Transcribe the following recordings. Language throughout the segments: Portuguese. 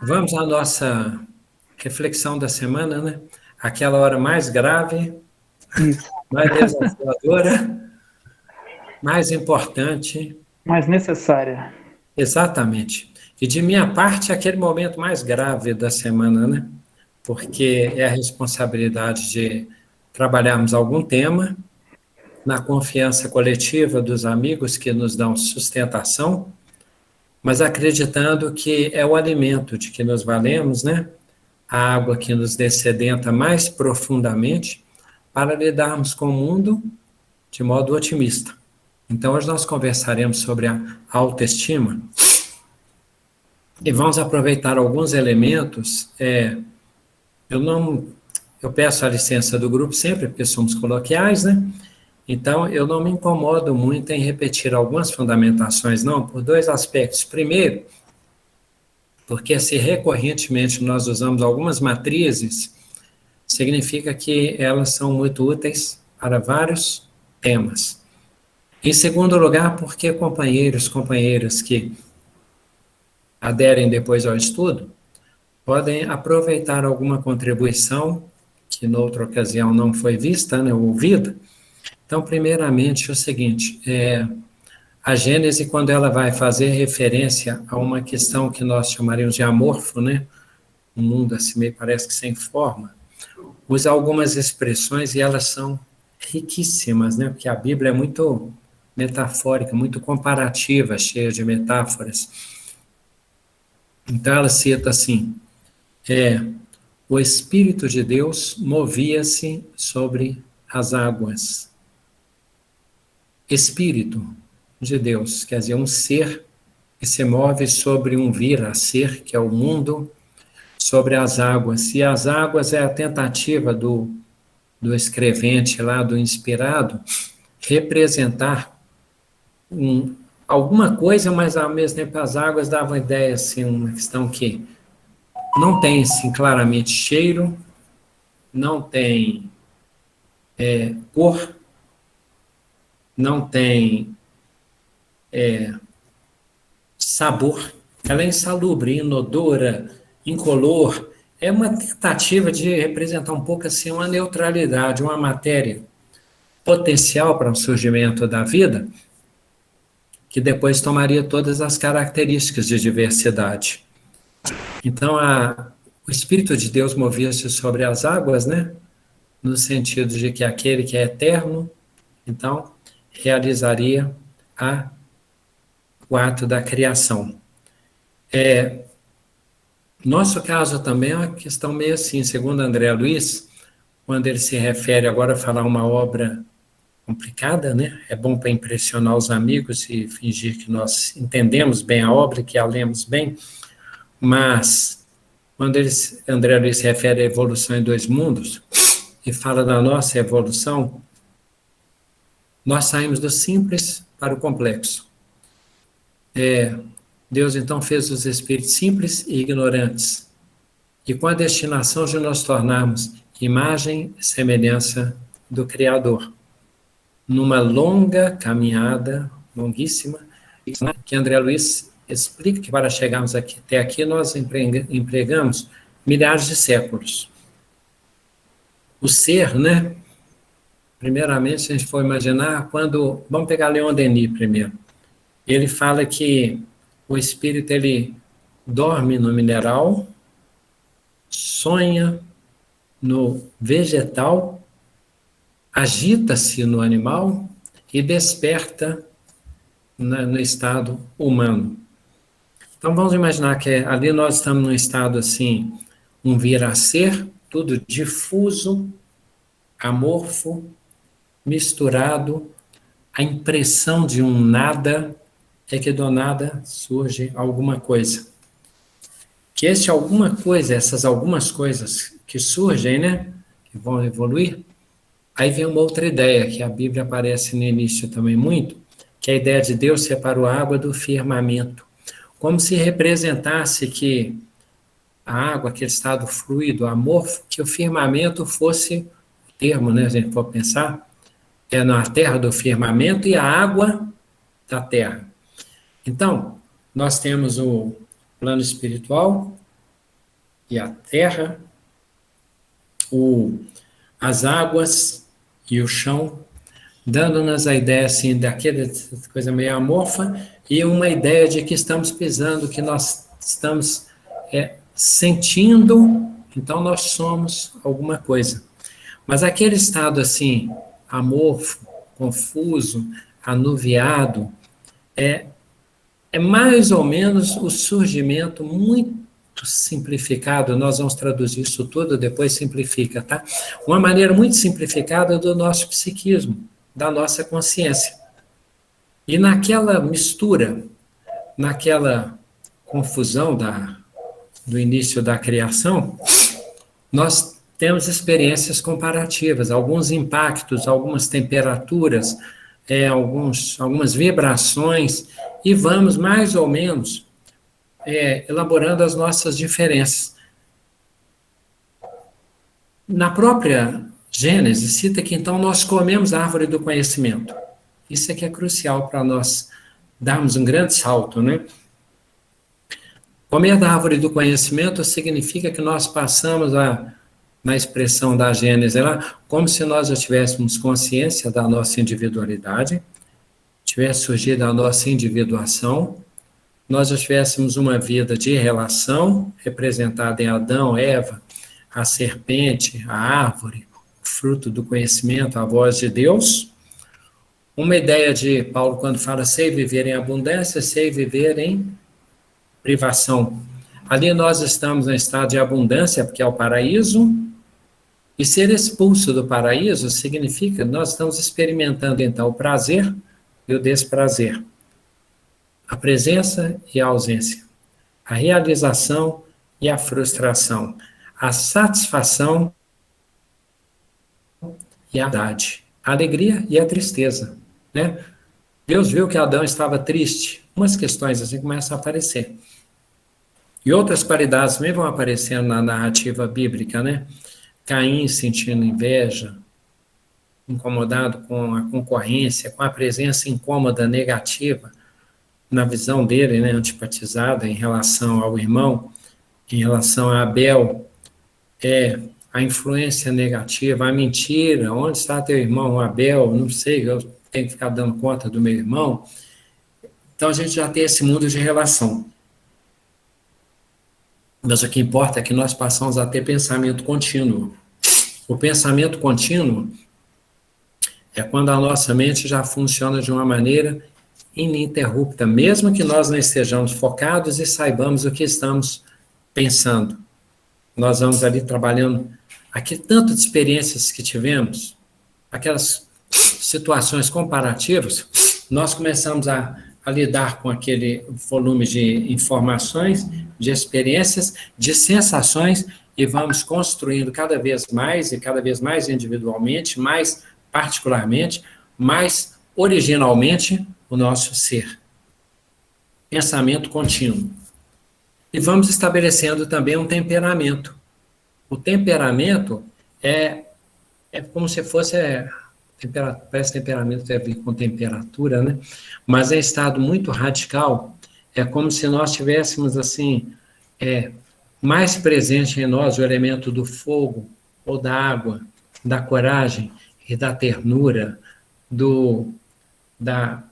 Vamos à nossa reflexão da semana, né? Aquela hora mais grave, Isso. mais desafiadora, mais importante, Mais necessária. exatamente. E de minha parte, aquele momento mais grave da semana, né? Porque é a responsabilidade de trabalharmos algum tema na confiança coletiva dos amigos que nos dão sustentação, mas acreditando que é o alimento de que nos valemos, né? A água que nos descedenta mais profundamente para lidarmos com o mundo de modo otimista. Então, hoje nós conversaremos sobre a autoestima e vamos aproveitar alguns elementos. Eu não, eu peço a licença do grupo sempre, porque somos coloquiais, né? Então, eu não me incomodo muito em repetir algumas fundamentações, não, por dois aspectos. Primeiro, porque se recorrentemente nós usamos algumas matrizes, significa que elas são muito úteis para vários temas. Em segundo lugar, porque companheiros, companheiras que aderem depois ao estudo, podem aproveitar alguma contribuição que noutra ocasião não foi vista, né, ou ouvida. Então, primeiramente, é o seguinte, a Gênese, quando ela vai fazer referência a uma questão que nós chamaríamos de amorfo, né, um mundo assim meio parece que sem forma, usa algumas expressões e elas são riquíssimas, né, porque a Bíblia é muito metafórica, muito comparativa, cheia de metáforas. Então ela cita assim, o Espírito de Deus movia-se sobre as águas. Espírito de Deus, quer dizer, um ser que se move sobre um vir a ser, que é o mundo, sobre as águas. E as águas é a tentativa do escrevente lá, do inspirado, representar alguma coisa, mas ao mesmo tempo as águas davam ideia, assim, uma questão que não tem, assim, claramente cheiro, não tem cor, não tem sabor, ela é insalubre, inodora, incolor, é uma tentativa de representar um pouco assim uma neutralidade, uma matéria potencial para o surgimento da vida, que depois tomaria todas as características de diversidade. Então, o Espírito de Deus movia-se sobre as águas, né? No sentido de que aquele que é eterno, então, realizaria o ato da criação. Nosso caso também é uma questão meio assim, segundo André Luiz, quando ele se refere agora a falar uma obra complicada, né? É bom para impressionar os amigos e fingir que nós entendemos bem a obra, que a lemos bem, mas quando André Luiz se refere à evolução em dois mundos e fala da nossa evolução, nós saímos do simples para o complexo. Deus então fez os espíritos simples e ignorantes, e com a destinação de nos tornarmos imagem e semelhança do Criador. Numa longa caminhada, longuíssima, que André Luiz explica que para chegarmos até aqui nós empregamos milhares de séculos. O ser, né? Primeiramente, se a gente for imaginar, quando... Vamos pegar Leon Denis primeiro. Ele fala que o espírito, ele dorme no mineral, sonha no vegetal, agita-se no animal e desperta no estado humano. Então vamos imaginar que ali nós estamos num estado assim, um vir a ser, tudo difuso, amorfo, misturado, a impressão de um nada é que do nada surge alguma coisa. Que esse alguma coisa, essas algumas coisas que surgem, né, que vão evoluir, aí vem uma outra ideia, que a Bíblia aparece no início também muito, que é a ideia de Deus separou a água do firmamento. Como se representasse que a água, aquele estado fluido, amorfo, que o firmamento fosse o termo, né, a gente for pensar, é na terra do firmamento e a água da terra. Então, nós temos o plano espiritual e a terra, as águas e o chão, dando-nos a ideia assim, daquela coisa meio amorfa e uma ideia de que estamos pisando, que nós estamos sentindo, então nós somos alguma coisa. Mas aquele estado assim, amorfo, confuso, anuviado, é mais ou menos o surgimento muito simplificado, nós vamos traduzir isso tudo, depois simplifica, tá? Uma maneira muito simplificada do nosso psiquismo, da nossa consciência. E naquela mistura, naquela confusão do início da criação, nós temos experiências comparativas, alguns impactos, algumas temperaturas, algumas vibrações, e vamos mais ou menos elaborando as nossas diferenças. Na própria Gênesis, cita que então nós comemos a árvore do conhecimento. Isso é que é crucial para nós darmos um grande salto, né? Comer da árvore do conhecimento significa que nós passamos na expressão da Gênesis lá, como se nós já tivéssemos consciência da nossa individualidade, tivesse surgido a nossa individuação, nós já tivéssemos uma vida de relação, representada em Adão, Eva, a serpente, a árvore, o fruto do conhecimento, a voz de Deus. Uma ideia de Paulo quando fala sei viver em abundância, sei viver em privação. Ali nós estamos em estado de abundância, porque é o paraíso, e ser expulso do paraíso significa que nós estamos experimentando então o prazer e o desprazer, a presença e a ausência, a realização e a frustração, a satisfação e a verdade, a alegria e a tristeza, né? Deus viu que Adão estava triste, umas questões assim começam a aparecer. E outras qualidades também vão aparecendo na narrativa bíblica, né? Caim sentindo inveja, incomodado com a concorrência, com a presença incômoda, negativa, na visão dele, né, antipatizada em relação ao irmão, em relação a Abel, a influência negativa, a mentira, onde está teu irmão Abel, não sei, eu tenho que ficar dando conta do meu irmão. Então a gente já tem esse mundo de relação. Mas o que importa é que nós passamos a ter pensamento contínuo. O pensamento contínuo é quando a nossa mente já funciona de uma maneira ininterrupta, mesmo que nós não estejamos focados e saibamos o que estamos pensando. Nós vamos ali trabalhando aquele tanto de experiências que tivemos, aquelas situações comparativas, nós começamos a lidar com aquele volume de informações, de experiências, de sensações, e vamos construindo cada vez mais, e cada vez mais individualmente, mais particularmente, mais originalmente, o nosso ser. Pensamento contínuo. E vamos estabelecendo também um temperamento. O temperamento é como se fosse... parece temperamento tem a ver com temperatura, né? Mas é estado muito radical, é como se nós tivéssemos, assim, mais presente em nós o elemento do fogo, ou da água, da coragem e da ternura, da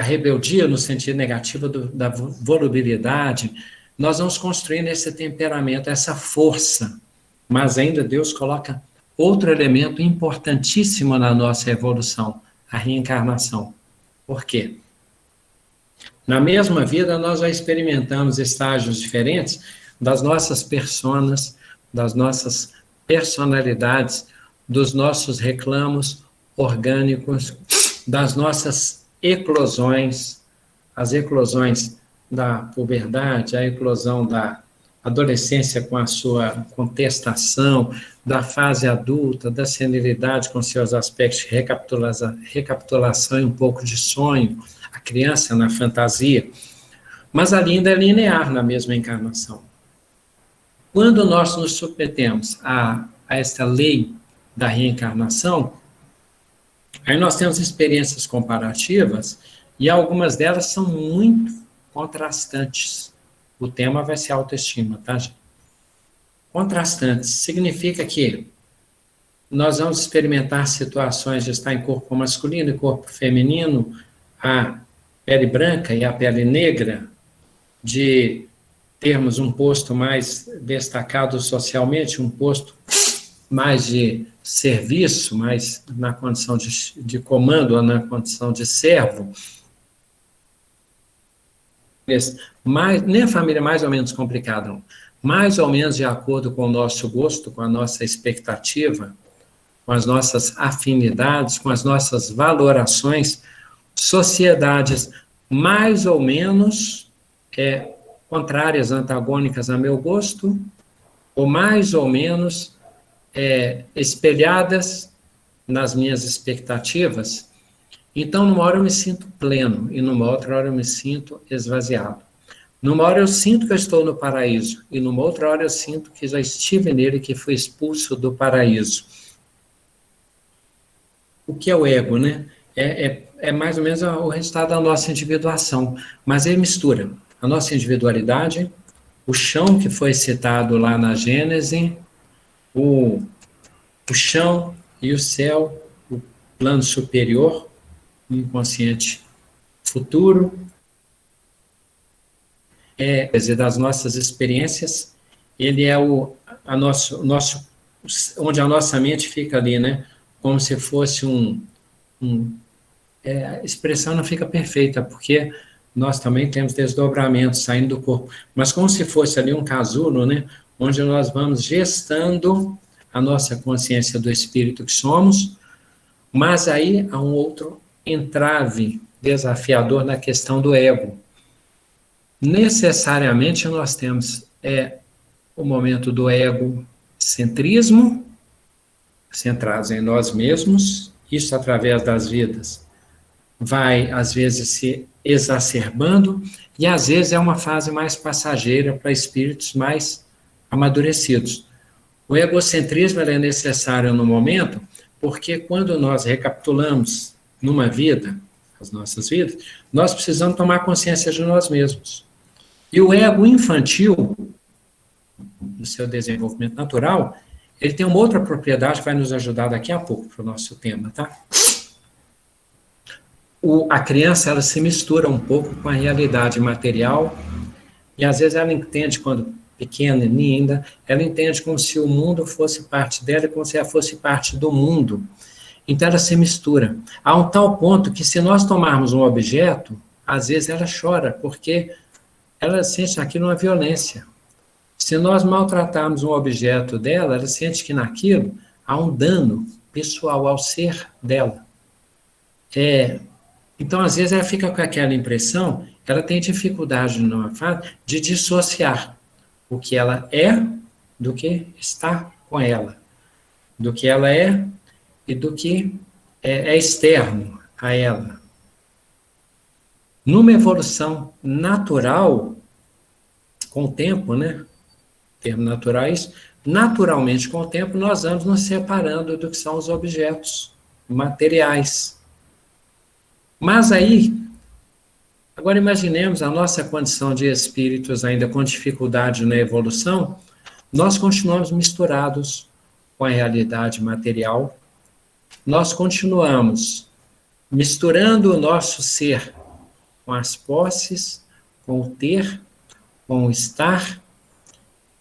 rebeldia no sentido negativo, da volubilidade. Nós vamos construindo esse temperamento, essa força, mas ainda Deus coloca outro elemento importantíssimo na nossa evolução, a reencarnação. Por quê? Na mesma vida, nós já experimentamos estágios diferentes das nossas personas, das nossas personalidades, dos nossos reclamos orgânicos, das nossas eclosões, as eclosões da puberdade, a eclosão da adolescência com a sua contestação, da fase adulta, da senilidade com seus aspectos de recapitulação e um pouco de sonho, a criança na fantasia, mas ainda é linear na mesma encarnação. Quando nós nos submetemos a esta lei da reencarnação, aí nós temos experiências comparativas e algumas delas são muito contrastantes. O tema vai ser autoestima, tá, gente? Contrastantes significa que nós vamos experimentar situações de estar em corpo masculino e corpo feminino, a pele branca e a pele negra, de termos um posto mais destacado socialmente, um posto mais de serviço, mais na condição de comando ou na condição de servo. Mas, nem a família mais ou menos complicada, não. Mais ou menos de acordo com o nosso gosto, com a nossa expectativa, com as nossas afinidades, com as nossas valorações, sociedades mais ou menos contrárias, antagônicas a meu gosto, ou mais ou menos espelhadas nas minhas expectativas. Então, numa hora eu me sinto pleno, e numa outra hora eu me sinto esvaziado. Numa hora eu sinto que eu estou no paraíso, e numa outra hora eu sinto que já estive nele e que fui expulso do paraíso. O que é o ego, né? É mais ou menos o resultado da nossa individuação, mas ele mistura a nossa individualidade, o chão que foi citado lá na Gênese, o chão e o céu, o plano superior, o inconsciente futuro, das nossas experiências, ele é onde a nossa mente fica ali, né? Como se fosse a expressão não fica perfeita, porque nós também temos desdobramentos saindo do corpo, mas como se fosse ali um casulo, né? Onde nós vamos gestando a nossa consciência do espírito que somos, mas aí há um outro entrave desafiador na questão do ego. Necessariamente nós temos o momento do egocentrismo, centrados em nós mesmos, isso através das vidas vai, às vezes, se exacerbando, e às vezes é uma fase mais passageira para espíritos mais amadurecidos. O egocentrismo é necessário no momento, porque quando nós recapitulamos numa vida, as nossas vidas, nós precisamos tomar consciência de nós mesmos. E o ego infantil, no seu desenvolvimento natural, ele tem uma outra propriedade que vai nos ajudar daqui a pouco para o nosso tema, tá? A criança, ela se mistura um pouco com a realidade material, e às vezes ela entende, quando pequena, ainda, ela entende como se o mundo fosse parte dela, como se ela fosse parte do mundo. Então ela se mistura. A um tal ponto que, se nós tomarmos um objeto, às vezes ela chora, porque ela sente aquilo uma violência. Se nós maltratarmos um objeto dela, ela sente que naquilo há um dano pessoal ao ser dela. Então, às vezes, ela fica com aquela impressão, ela tem dificuldade numa fase de dissociar o que ela é do que está com ela, do que ela é e do que é externo a ela. Numa evolução natural, com o tempo, né? Termo natural é isso. Naturalmente, com o tempo, nós vamos nos separando do que são os objetos materiais. Mas aí, agora imaginemos a nossa condição de espíritos ainda com dificuldade na evolução, nós continuamos misturados com a realidade material, nós continuamos misturando o nosso ser com as posses, com o ter, com o estar,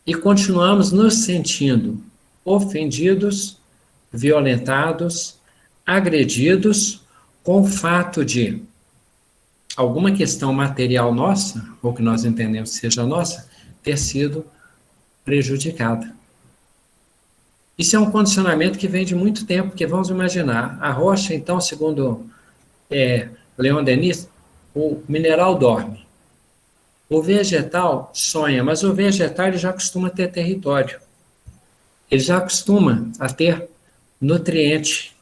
e continuamos nos sentindo ofendidos, violentados, agredidos, com o fato de alguma questão material nossa, ou que nós entendemos que seja nossa, ter sido prejudicada. Isso é um condicionamento que vem de muito tempo, porque vamos imaginar, a rocha, então, segundo Leon Denis, o mineral dorme. O vegetal sonha, mas o vegetal ele já costuma ter território. Ele já costuma a ter nutriente.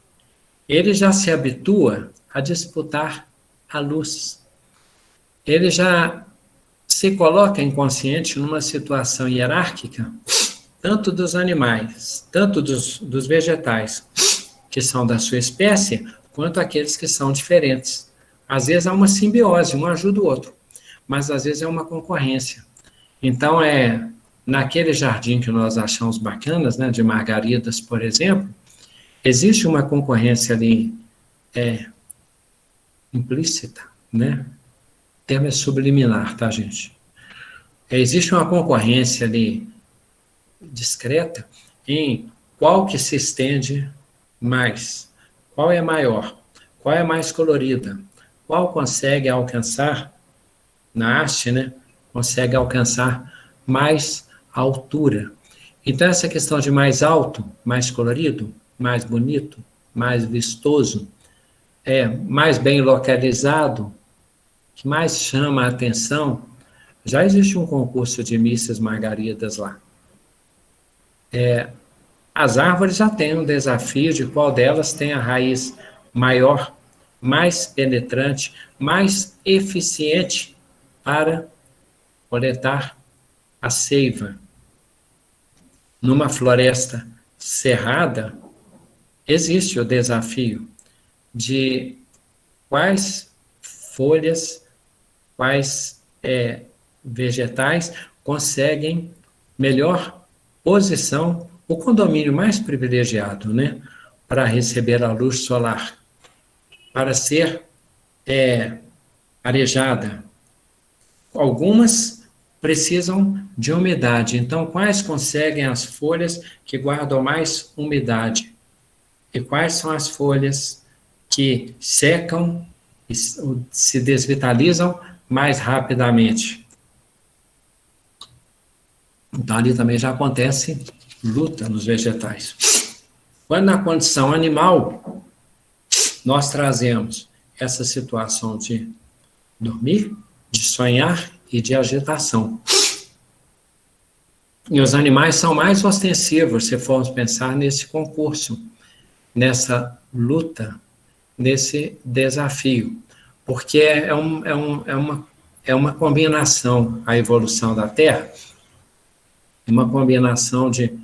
Ele já se habitua a disputar a luz. Ele já se coloca inconsciente numa situação hierárquica, tanto dos animais, tanto dos vegetais, que são da sua espécie, quanto aqueles que são diferentes. Às vezes há uma simbiose, um ajuda o outro, mas às vezes é uma concorrência. Então, naquele jardim que nós achamos bacanas, né, de margaridas, por exemplo, existe uma concorrência ali implícita, né? O termo é subliminar, tá, gente? Existe uma concorrência ali discreta em qual que se estende mais, qual é maior, qual é mais colorida, qual consegue alcançar, na haste, né? Consegue alcançar mais altura. Então, essa questão de mais alto, mais colorido, mais bonito, mais vistoso, mais bem localizado, que mais chama a atenção, já existe um concurso de Misses Margaridas lá. As árvores já têm um desafio de qual delas tem a raiz maior, mais penetrante, mais eficiente para coletar a seiva. Numa floresta cerrada, existe o desafio de quais folhas, quais vegetais conseguem melhor posição, o condomínio mais privilegiado, né, para receber a luz solar, para ser arejada. Algumas precisam de umidade, então quais conseguem as folhas que guardam mais umidade? E quais são as folhas que secam e se desvitalizam mais rapidamente? Então, ali também já acontece luta nos vegetais. Quando na condição animal, nós trazemos essa situação de dormir, de sonhar e de agitação. E os animais são mais ostensivos, se formos pensar nesse concurso, nessa luta, nesse desafio, porque é uma combinação, a evolução da Terra, uma combinação de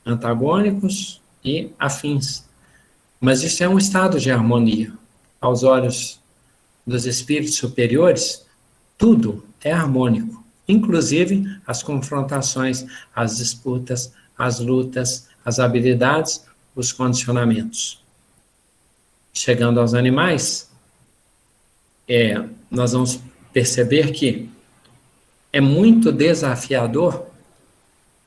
antagônicos e afins. Mas isso é um estado de harmonia. Aos olhos dos espíritos superiores, tudo é harmônico, inclusive as confrontações, as disputas, as lutas, as habilidades, os condicionamentos. Chegando aos animais, nós vamos perceber que é muito desafiador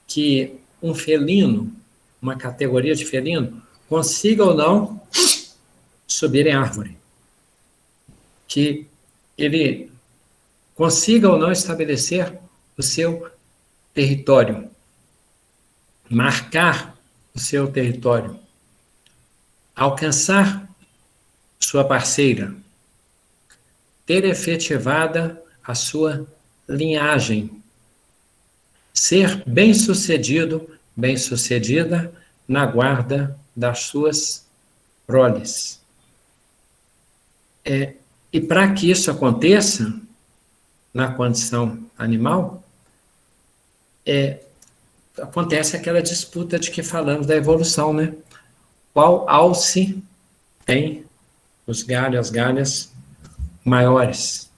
que um felino, uma categoria de felino, consiga ou não subir em árvore. Que ele consiga ou não estabelecer o seu território, marcar o seu território, alcançar sua parceira, ter efetivada a sua linhagem, ser bem-sucedido, bem-sucedida na guarda das suas proles. E para que isso aconteça, na condição animal, acontece aquela disputa de que falamos da evolução, né? Qual alce tem os galhos, as galhas maiores?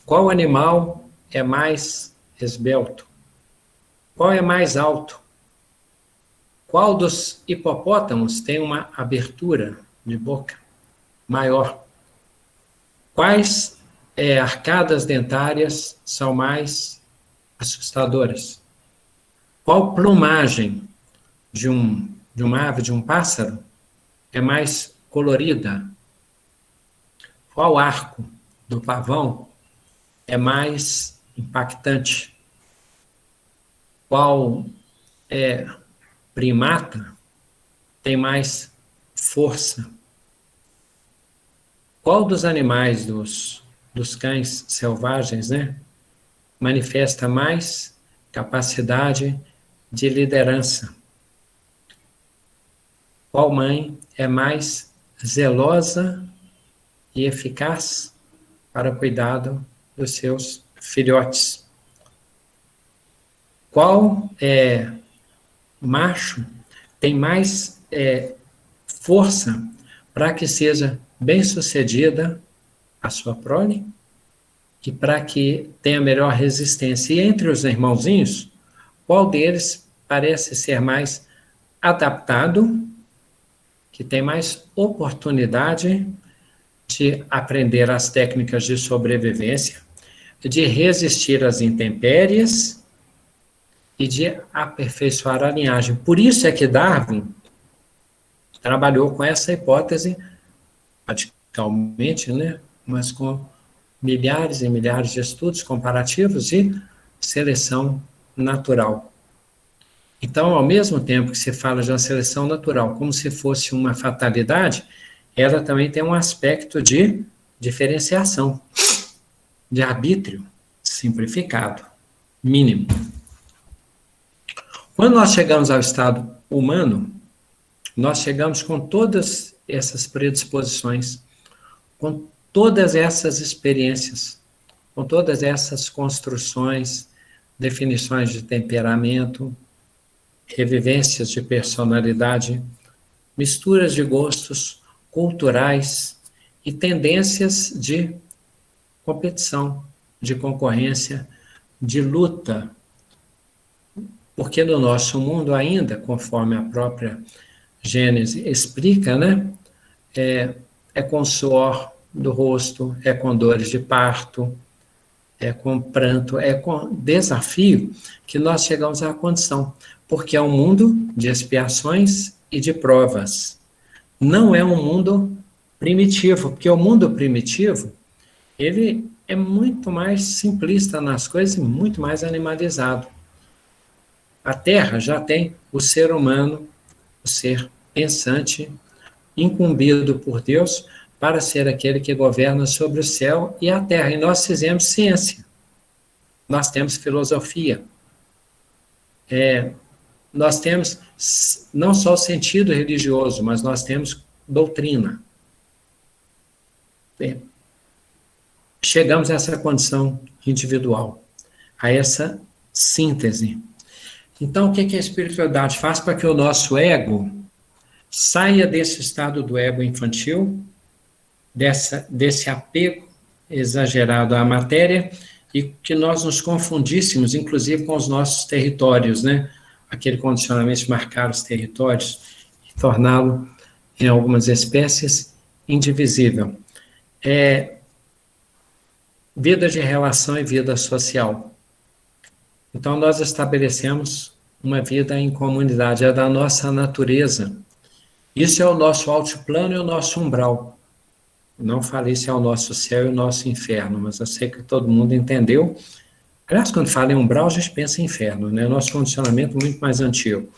Qual animal é mais esbelto? Qual é mais alto? Qual dos hipopótamos tem uma abertura de boca maior? Quais arcadas dentárias são mais assustadoras? Qual plumagem de uma ave, de um pássaro, é mais colorida? Qual arco do pavão é mais impactante? Qual primata tem mais força? Qual dos animais, dos cães selvagens, né, manifesta mais capacidade de liderança? Qual mãe é mais zelosa e eficaz para o cuidado dos seus filhotes? Qual macho tem mais força para que seja bem-sucedida a sua prole? e para que tenha melhor resistência. E entre os irmãozinhos, qual deles parece ser mais adaptado, que tem mais oportunidade de aprender as técnicas de sobrevivência, de resistir às intempéries e de aperfeiçoar a linhagem. Por isso é que Darwin trabalhou com essa hipótese, radicalmente, né? Mas com milhares e milhares de estudos comparativos de seleção natural. Então, ao mesmo tempo que se fala de uma seleção natural como se fosse uma fatalidade, ela também tem um aspecto de diferenciação, de arbítrio simplificado, mínimo. Quando nós chegamos ao estado humano, nós chegamos com todas essas predisposições, com todas essas experiências, com todas essas construções, definições de temperamento, revivências de personalidade, misturas de gostos culturais e tendências de competição, de concorrência, de luta. Porque no nosso mundo ainda, conforme a própria Gênese explica, né? É com suor do rosto, é com dores de parto, é com pranto, é com desafio que nós chegamos à condição. Porque é um mundo de expiações e de provas. Não é um mundo primitivo, porque o mundo primitivo, ele é muito mais simplista nas coisas e muito mais animalizado. A Terra já tem o ser humano, o ser pensante, incumbido por Deus, para ser aquele que governa sobre o céu e a terra. E nós fizemos ciência, nós temos filosofia, nós temos não só o sentido religioso, mas nós temos doutrina. Chegamos a essa condição individual, a essa síntese. Então, o que a espiritualidade faz para que o nosso ego saia desse estado do ego infantil, desse apego exagerado à matéria, e que nós nos confundíssemos, inclusive, com os nossos territórios, né? Aquele condicionamento de marcar os territórios e torná-lo, em algumas espécies, indivisível. Vida de relação e vida social. Então, nós estabelecemos uma vida em comunidade, é da nossa natureza. Isso é o nosso altiplano e o nosso umbral. Não falei se é o nosso céu e o nosso inferno, mas eu sei que todo mundo entendeu. Aliás, quando fala em umbral, a gente pensa em inferno, né? Nosso condicionamento é muito mais antigo.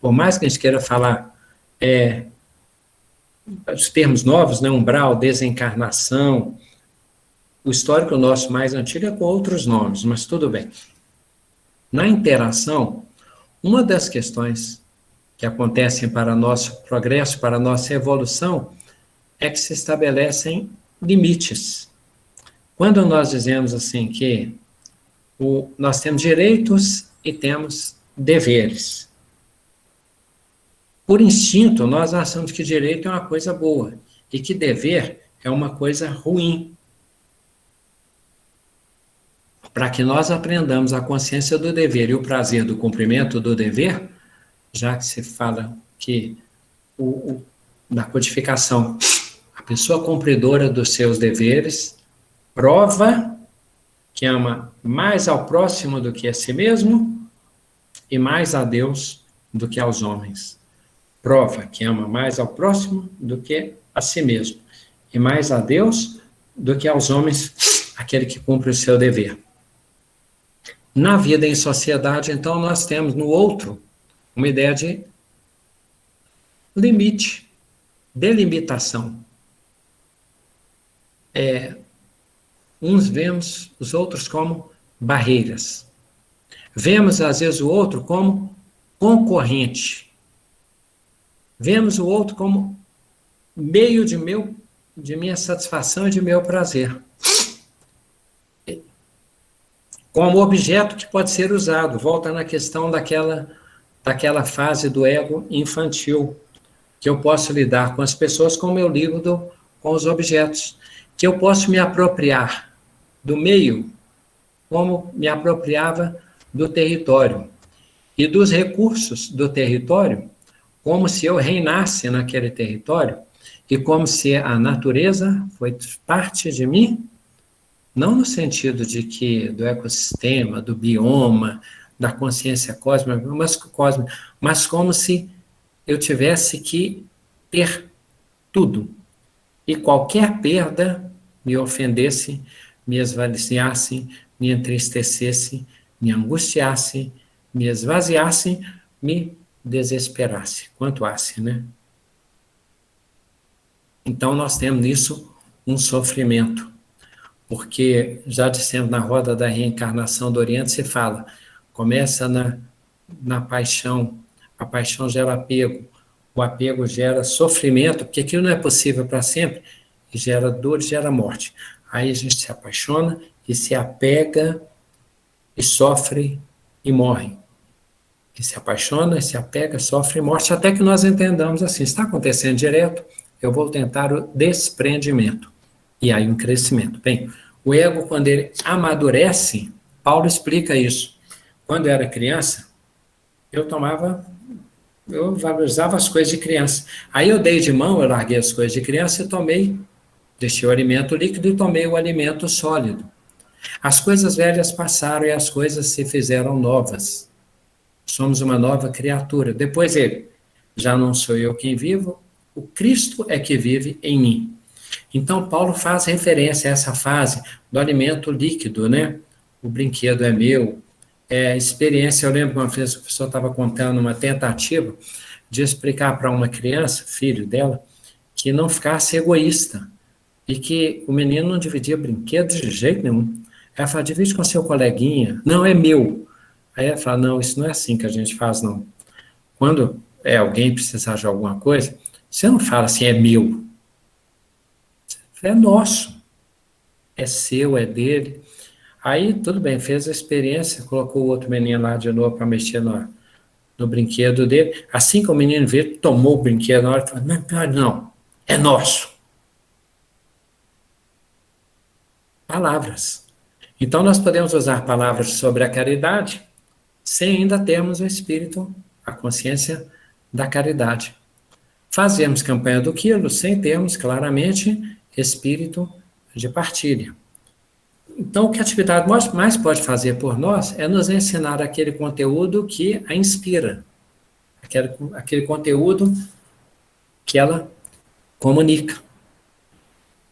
Por mais que a gente queira falar os termos novos, né? Umbral, desencarnação, o histórico nosso mais antigo é com outros nomes, mas tudo bem. Na interação, uma das questões que acontecem para nosso progresso, para nossa evolução, é que se estabelecem limites. Quando nós dizemos assim que nós temos direitos e temos deveres. Por instinto, nós achamos que direito é uma coisa boa e que dever é uma coisa ruim. Para que nós aprendamos a consciência do dever e o prazer do cumprimento do dever, já que se fala que na codificação, a pessoa cumpridora dos seus deveres prova que ama mais ao próximo do que a si mesmo e mais a Deus do que aos homens. Prova que ama mais ao próximo do que a si mesmo e mais a Deus do que aos homens, aquele que cumpre o seu dever. Na vida em sociedade, então, nós temos no outro uma ideia de limite, delimitação. Uns vemos os outros como barreiras. Vemos, às vezes, o outro como concorrente. Vemos o outro como meio de minha satisfação e de meu prazer. Como objeto que pode ser usado. Volta na questão daquela fase do ego infantil, que eu posso lidar com as pessoas como eu lido com os objetos, que eu posso me apropriar do meio, como me apropriava do território. E dos recursos do território, como se eu reinasse naquele território, e como se a natureza foi parte de mim, não no sentido de que do ecossistema, do bioma, da consciência mas como se eu tivesse que ter tudo. E qualquer perda me ofendesse, me esvaziasse, me entristecesse, me angustiasse, me esvaziasse, me desesperasse, quantoasse, né? Então nós temos nisso um sofrimento, porque já dissemos na roda da reencarnação do Oriente, se fala, começa na paixão, a paixão gera apego, o apego gera sofrimento, porque aquilo não é possível para sempre, e gera dor, gera morte. Aí a gente se apaixona e se apega e sofre e morre. E se apaixona, e se apega, sofre e morre, até que nós entendamos assim, está acontecendo direto, eu vou tentar o desprendimento. E aí um crescimento. Bem, o ego, quando ele amadurece, Paulo explica isso. Quando eu era criança, eu valorizava as coisas de criança. Aí eu dei de mão, eu larguei as coisas de criança e deixei o alimento líquido e tomei o alimento sólido. As coisas velhas passaram e as coisas se fizeram novas. Somos uma nova criatura. Depois ele, já não sou eu quem vivo, o Cristo é que vive em mim. Então, Paulo faz referência a essa fase do alimento líquido, né? O brinquedo é meu. Experiência, eu lembro que uma vez o professor estava contando uma tentativa de explicar para uma criança, filho dela, que não ficasse egoísta e que o menino não dividia brinquedos de jeito nenhum. Ela fala, divide com seu coleguinha. Não, é meu. Aí ela fala, não, isso não é assim que a gente faz, não. Quando alguém precisar de alguma coisa, você não fala assim, é meu. É nosso. É seu, é dele. Aí, tudo bem, fez a experiência, colocou o outro menino lá de novo para mexer no brinquedo dele. Assim que o menino veio, tomou o brinquedo na hora e falou, não, é nosso. Palavras. Então, nós podemos usar palavras sobre a caridade sem ainda termos o espírito, a consciência da caridade. Fazemos campanha do quilo sem termos claramente espírito de partilha. Então, o que a atividade mais pode fazer por nós é nos ensinar aquele conteúdo que a inspira, aquele conteúdo que ela comunica.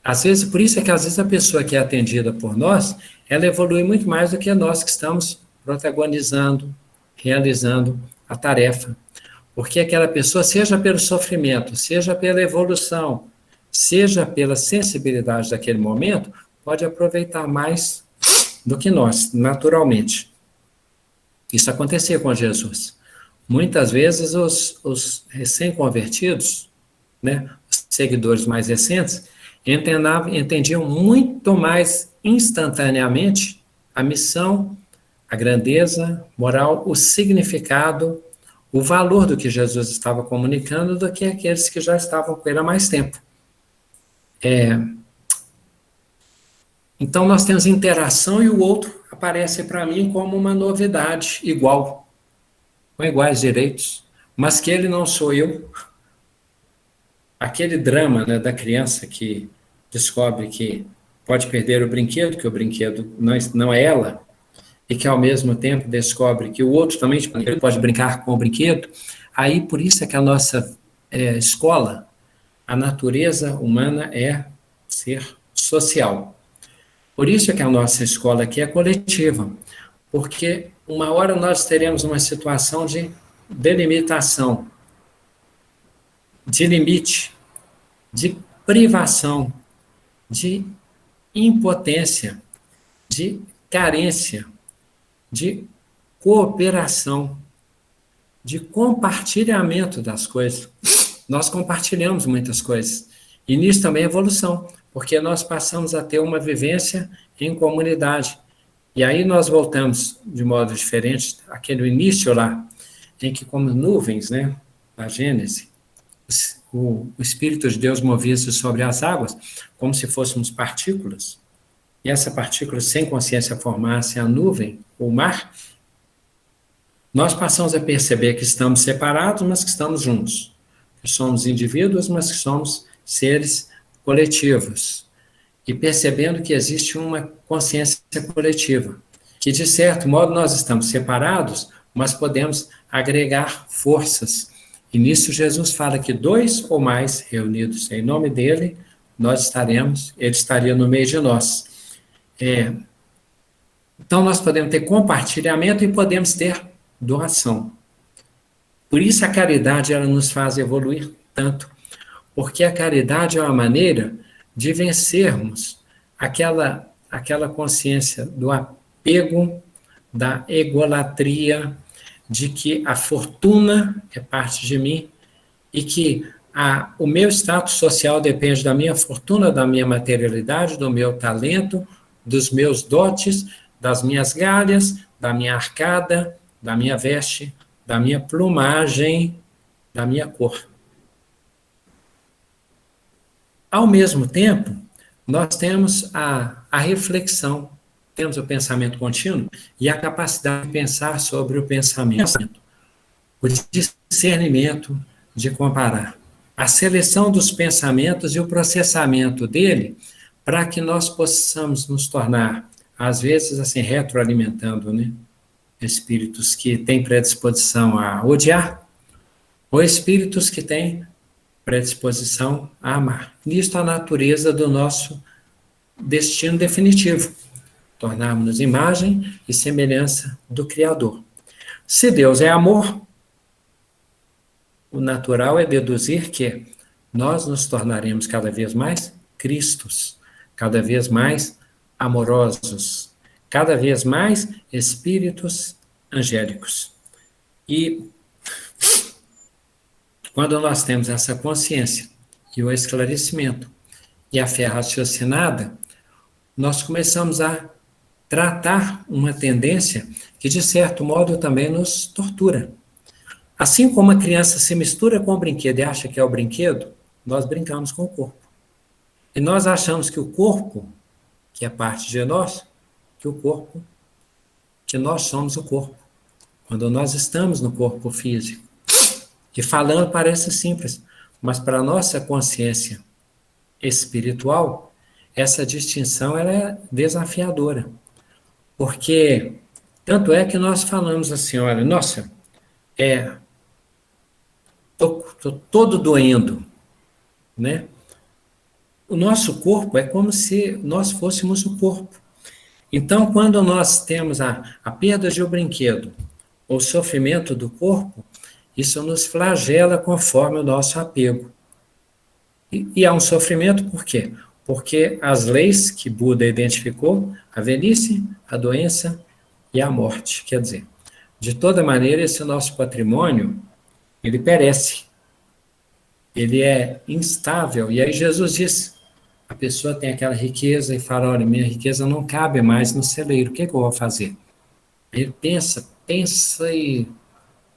Às vezes, por isso é que às vezes a pessoa que é atendida por nós, ela evolui muito mais do que nós que estamos protagonizando, realizando a tarefa. Porque aquela pessoa, seja pelo sofrimento, seja pela evolução, seja pela sensibilidade daquele momento, pode aproveitar mais do que nós, naturalmente. Isso acontecia com Jesus. Muitas vezes os recém-convertidos, né, os seguidores mais recentes, entendiam muito mais instantaneamente a missão, a grandeza moral, o significado, o valor do que Jesus estava comunicando do que aqueles que já estavam com ele há mais tempo. Então, nós temos interação e o outro aparece para mim como uma novidade, igual, com iguais direitos, mas que ele não sou eu. Aquele drama, né, da criança que descobre que pode perder o brinquedo, que o brinquedo não é ela, e que ao mesmo tempo descobre que o outro também pode brincar com o brinquedo. Aí, por isso é que a nossa escola, a natureza humana é ser social. Por isso é que a nossa escola aqui é coletiva, porque uma hora nós teremos uma situação de delimitação, de limite, de privação, de impotência, de carência, de cooperação, de compartilhamento das coisas. Nós compartilhamos muitas coisas. E nisso também é evolução, porque nós passamos a ter uma vivência em comunidade. E aí nós voltamos de modo diferente àquele início lá, em que como nuvens, né, na Gênesis, o Espírito de Deus movia-se sobre as águas, como se fôssemos partículas. e essa partícula sem consciência formasse a nuvem, o mar, nós passamos a perceber que estamos separados, mas que estamos juntos. Que somos indivíduos, mas que somos seres coletivos. E percebendo que existe uma consciência coletiva. Que, de certo modo, nós estamos separados, mas podemos agregar forças. E nisso Jesus fala que 2 ou mais reunidos em nome dele, nós estaremos, ele estaria no meio de nós. Então, nós podemos ter compartilhamento e podemos ter doação. Por isso a caridade ela nos faz evoluir tanto, porque a caridade é uma maneira de vencermos aquela consciência do apego, da egolatria, de que a fortuna é parte de mim e que o meu status social depende da minha fortuna, da minha materialidade, do meu talento, dos meus dotes, das minhas galhas, da minha arcada, da minha veste, da minha plumagem, da minha cor. Ao mesmo tempo, nós temos a reflexão, temos o pensamento contínuo e a capacidade de pensar sobre o pensamento, o discernimento de comparar, a seleção dos pensamentos e o processamento dele para que nós possamos nos tornar, às vezes, assim, retroalimentando, né? Espíritos que têm predisposição a odiar, ou espíritos que têm predisposição a amar. Nisto a natureza do nosso destino definitivo, tornarmos-nos imagem e semelhança do Criador. Se Deus é amor, o natural é deduzir que nós nos tornaremos cada vez mais Cristos, cada vez mais amorosos, cada vez mais espíritos angélicos. E quando nós temos essa consciência e o esclarecimento e a fé raciocinada, nós começamos a tratar uma tendência que, de certo modo, também nos tortura. Assim como a criança se mistura com o brinquedo e acha que é o brinquedo, nós brincamos com o corpo. E nós achamos que o corpo, que é parte de nós, que nós somos o corpo, quando nós estamos no corpo físico. E falando parece simples, mas para a nossa consciência espiritual, essa distinção ela é desafiadora. Porque tanto é que nós falamos assim, olha, nossa, tô todo doendo, né? O nosso corpo é como se nós fôssemos o corpo. Então, quando nós temos a perda de um brinquedo, ou sofrimento do corpo, isso nos flagela conforme o nosso apego. E há um sofrimento por quê? Porque as leis que Buda identificou, a velhice, a doença e a morte. Quer dizer, de toda maneira, esse nosso patrimônio, ele perece. Ele é instável. E aí Jesus diz, a pessoa tem aquela riqueza e fala, olha, minha riqueza não cabe mais no celeiro, o que eu vou fazer? Ele pensa e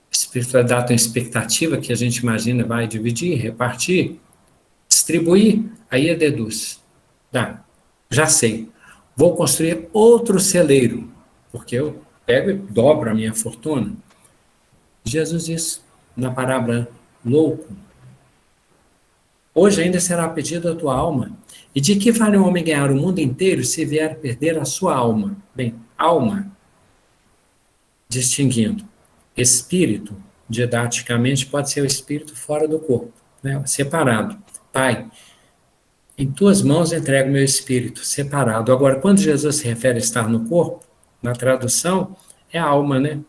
espiritualidade tem expectativa que a gente imagina vai dividir, repartir, distribuir, aí ele deduz. Já sei, vou construir outro celeiro, porque eu pego e dobro a minha fortuna. Jesus diz na parábola louco, hoje ainda será pedido a tua alma. E de que vale um homem ganhar o mundo inteiro se vier a perder a sua alma? Bem, alma, distinguindo. Espírito, didaticamente, pode ser o espírito fora do corpo, né? Separado. Pai, em tuas mãos entrego meu espírito, separado. Agora, quando Jesus se refere a estar no corpo, na tradução, é a alma, né?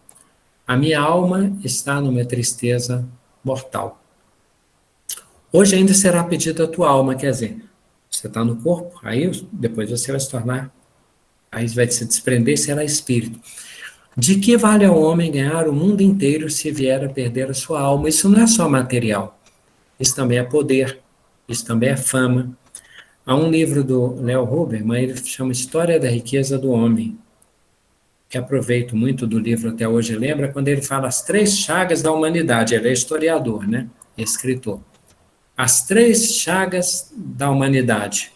A minha alma está numa tristeza mortal. Hoje ainda será pedido a tua alma, quer dizer, você está no corpo, aí depois você vai se tornar, aí vai se desprender e será espírito. De que vale ao homem ganhar o mundo inteiro se vier a perder a sua alma? Isso não é só material, isso também é poder, isso também é fama. Há um livro do Léo Huberman, ele chama História da Riqueza do Homem, que aproveito muito do livro até hoje, lembra quando ele fala as 3 chagas da humanidade, ele é historiador, né? Escritor. As 3 chagas da humanidade,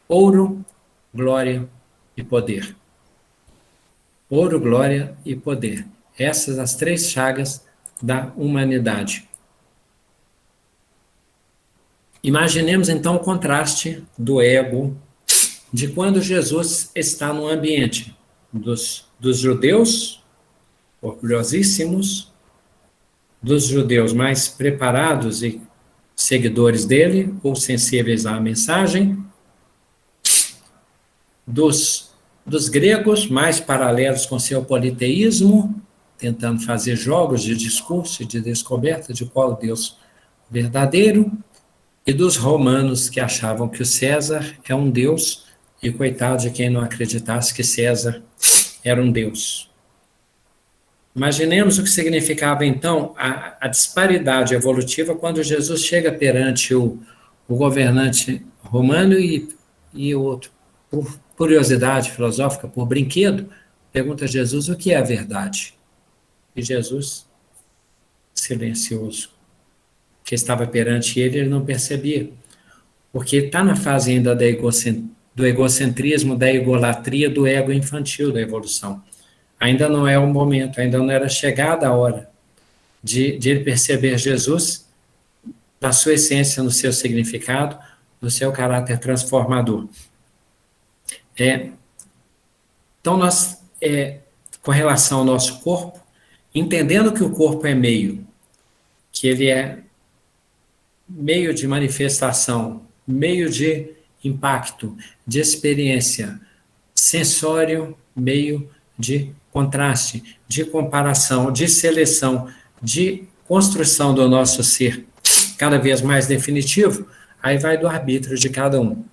ouro, glória e poder. Ouro, glória e poder. Essas as três chagas da humanidade. Imaginemos então o contraste do ego de quando Jesus está no ambiente dos judeus orgulhosíssimos, dos judeus mais preparados e seguidores dele, ou sensíveis à mensagem, dos gregos mais paralelos com seu politeísmo, tentando fazer jogos de discurso e de descoberta de qual Deus verdadeiro, e dos romanos que achavam que o César é um deus, e coitado de quem não acreditasse que César era um deus. Imaginemos o que significava, então, a disparidade evolutiva quando Jesus chega perante o governante romano e o outro, por curiosidade filosófica, por brinquedo, pergunta a Jesus o que é a verdade. E Jesus, silencioso, que estava perante ele, ele não percebia. Porque está na fase ainda do egocentrismo, da egolatria, do ego infantil da evolução. Ainda não é o momento, ainda não era chegada a hora de ele perceber Jesus na sua essência, no seu significado, no seu caráter transformador. Então, nós, com relação ao nosso corpo, entendendo que o corpo é meio, que ele é meio de manifestação, meio de impacto, de experiência, sensório, meio de contraste, de comparação, de seleção, de construção do nosso ser cada vez mais definitivo, aí vai do arbítrio de cada um.